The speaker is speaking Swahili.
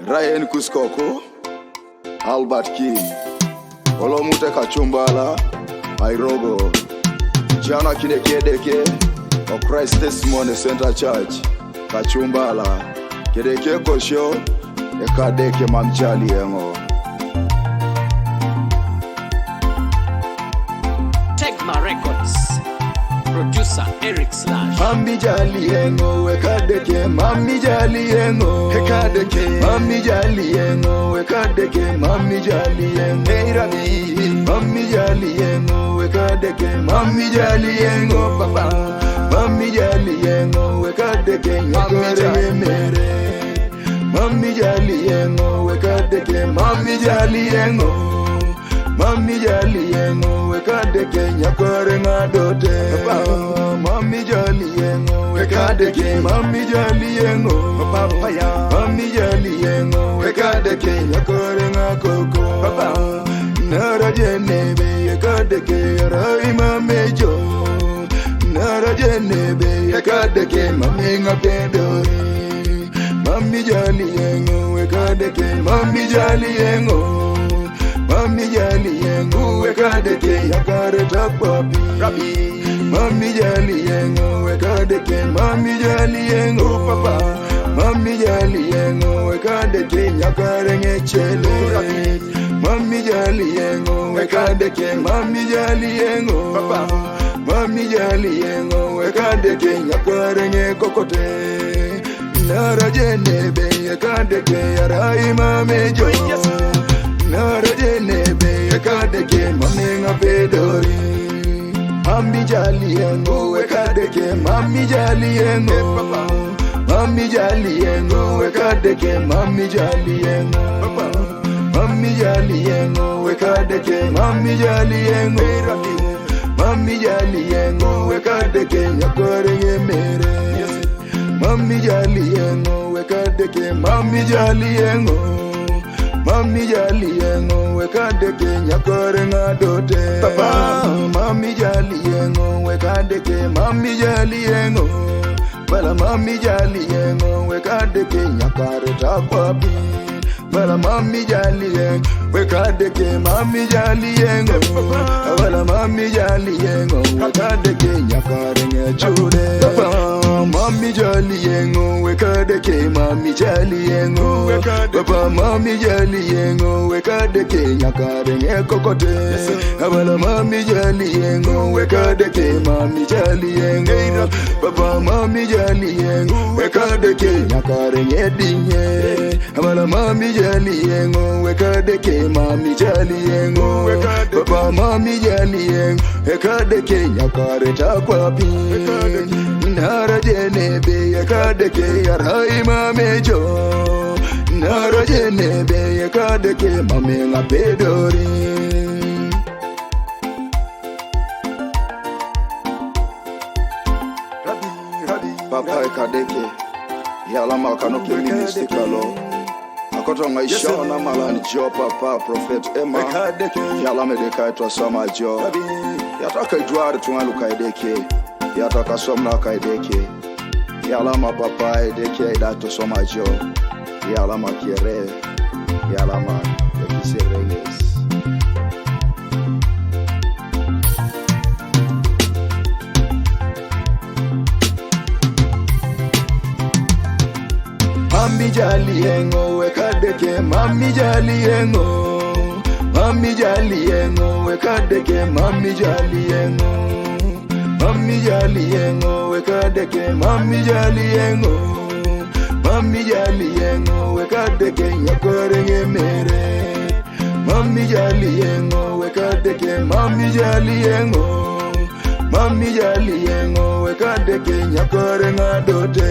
Ryan Kuskoko, Albert King, Olomute Kachumbala, Mairogo, Jana Kidekedeke, of Christ Testimony Center Church, Kachumbala, Kedeke Kosho, Ekadeke Mamchali Engo. Tegma Records, producer Eric Slash. Mami Jali Engo, Ekadeke, Mami Jali Engo, Ekadeke, Mami Jali Engo, Ekadeke, Mami Jali Engo, Eirabi, Mami Jali Engo, Ekadeke, Mami Jali Engo, Papa, Mami Jali Engo, Ekadeke, Nyakore Mere, Mami Jali Engo, Ekadeke, Mami Jali Engo, Mami Jali Engo, Ekadeke, Nyakore Ngadote, Mami Jali Engo, Ekadeke, Mami Jali Engo, Papaya, Mami Jali Engo, Ekadeke, Nyakore Ngakoko, Papa, Nara Jenebe, Ekadeke, Raima Mejo, Nara Jenebe, Ekadeke, Mami Ngapedori, Mami Jali Engo, Ekadeke, Mami Jali Engo, Mami Jali Engo, Ekadeke, Yakare Tapapi, Rabi, Mami Jali Engo, Ekadeke, Mami Jali Engo, Papa, Mami Jali Engo, Ekadeke, Yakare Ngechele, Rabi, Mami Jali Engo, Ekadeke, Mami Jali Engo, Papa, Mami Jali Engo, Ekadeke, Yakare Ngekokote, Nara Jenebe, Ekadeke, Raima Mejo, Nara Jenebe, Ekadeke, Mami Ngapedori, Mami Jali Engo, Ekadeke, Mami Jali Engo, Papa, Mami Jali Engo, Ekadeke, Mami Jali Engo, Papa, Mami Jali Engo, Ekadeke, Mami Jali Engo, Mami Jali Engo, Ekadeke, Nyakore Mere, Mami Jali Engo, Ekadeke, Mami Jali Engo, Mami Jali Engo, Ekadeke, Nyakore Ngadote, Papa, Mami Jali Engo, Ekadeke, Mami Jali Engo, Bala Mami Jali Engo, Ekadeke, Nyakare Tapapi, Bala Mami Jali Engo, Ekadeke, Mami Jali Engo, Bala Mami Jali Engo, Ekadeke, Nyakare Ngechure, Papa, Mami Jali Engo, Ekadeke, Mami Jali Engo, Papa, Mami Jali Engo, Ekadeke, Nyakare Ngekokote, Bala Mami Jali Engo, Ekadeke, Mami Jali Engo, Papa, Mami Jali Engo, Ekadeke, Nyakare Ngedinye, Bala Mami Jali Engo, Ekadeke, Mami Jali Engo, Papa, Mami Jali Engo, Ekadeke, Nyakare Takwapi, Nara Jenebe, Ekadeke, Raima Mejo, Nara Jenebe, Ekadeke, Mami Ngapedori, Papa Ekadeke, Yalama Kanoke Minister Kalo, Akotonga Ishona Malani Jo Papa Prophet Emma, Yalame Deka to Sama Jo, Yataka Dwar Tungaluka Edeke, Yataka Somna Kaideke, Yalama Papa Edeke Dato Sama Jo, Yalama Kire, Yalama Ekisereges. Mami Jali Engo, Ekadeke, Mami Jali Engo, Mami Jali Engo, Ekadeke, Mami Jali Engo, Mami Jali Engo, Ekadeke, Mami Jali Engo, Mami Jali Engo, Ekadeke, Nyakore Mere, Mami Jali Engo, Ekadeke, Mami Jali Engo, Mami Jali Engo, Ekadeke, Nyakore Ngadote,